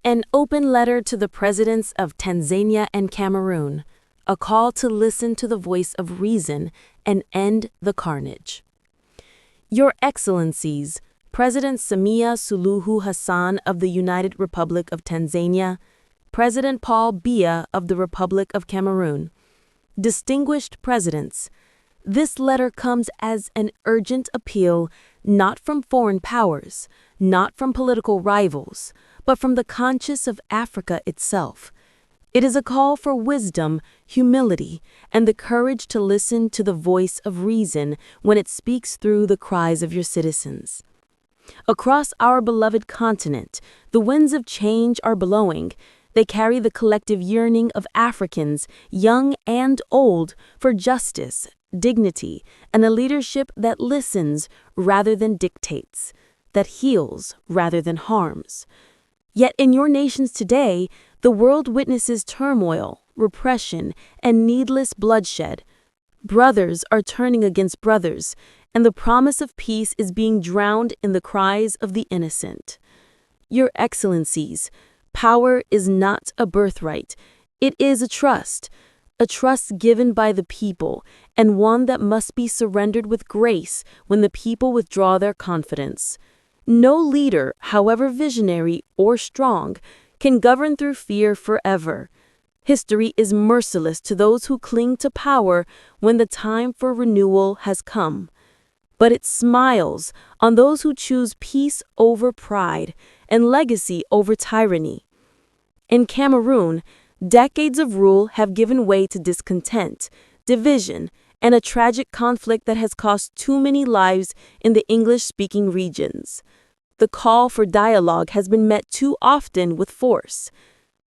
An open letter to the presidents of Tanzania and Cameroon, a call to listen to the voice of reason and end the carnage. Your Excellencies, President Samia Suluhu Hassan of the United Republic of Tanzania, President Biya of the Republic of Cameroon, distinguished presidents, this letter comes as an urgent appeal not from foreign powers, not from political rivals, but from the conscience of Africa itself. It is a call for wisdom, humility, and the courage to listen to the voice of reason when it speaks through the cries of your citizens. Across our beloved continent, the winds of change are blowing. They carry the collective yearning of Africans, young and old, for justice, dignity, and a leadership that listens rather than dictates, that heals rather than harms. Yet in your nations today, the world witnesses turmoil, repression, and needless bloodshed. Brothers are turning against brothers, and the promise of peace is being drowned in the cries of the innocent. Your Excellencies, power is not a birthright. It is a trust given by the people, and one that must be surrendered with grace when the people withdraw their confidence. No leader, however visionary or strong, can govern through fear forever. History is merciless to those who cling to power when the time for renewal has come. But it smiles on those who choose peace over pride and legacy over tyranny. In Cameroon, decades of rule have given way to discontent, division, and a tragic conflict that has cost too many lives in the English-speaking regions. The call for dialogue has been met too often with force.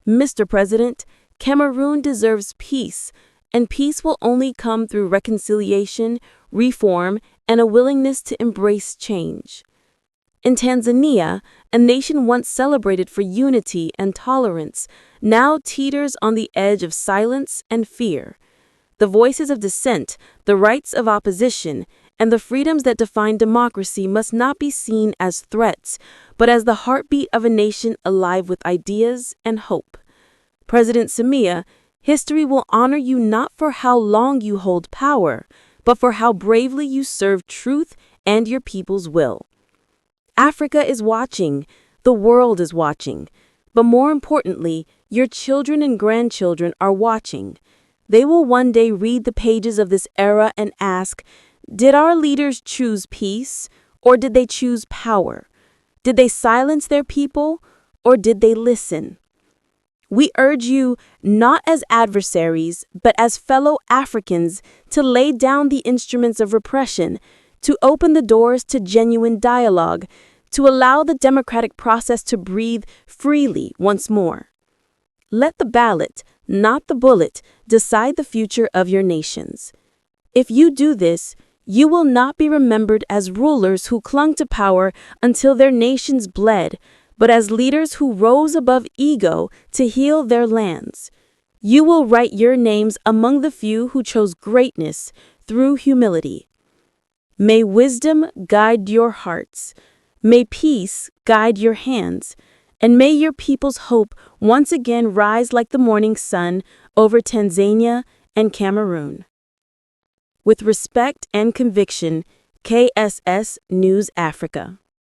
Mr. President, Cameroon deserves peace, and peace will only come through reconciliation, reform, and a willingness to embrace change. In Tanzania, a nation once celebrated for unity and tolerance now teeters on the edge of silence and fear. The voices of dissent, the rights of opposition, and the freedoms that define democracy must not be seen as threats, but as the heartbeat of a nation alive with ideas and hope. President Samia, history will honor you not for how long you hold power, but for how bravely you serve truth and your people's will. Africa is watching, the world is watching, but more importantly, your children and grandchildren are watching. They will one day read the pages of this era and ask, did our leaders choose peace, or did they choose power? Did they silence their people, or did they listen? We urge you, not as adversaries, but as fellow Africans, to lay down the instruments of repression, to open the doors to genuine dialogue, to allow the democratic process to breathe freely once more. Let the ballot, not the bullet, decide the future of your nations. If you do this, you will not be remembered as rulers who clung to power until their nations bled, but as leaders who rose above ego to heal their lands. You will write your names among the few who chose greatness through humility. May wisdom guide your hearts. May peace guide your hands. And may your people's hope once again rise like the morning sun over Tanzania and Cameroon. With respect and conviction, KSS News Africa.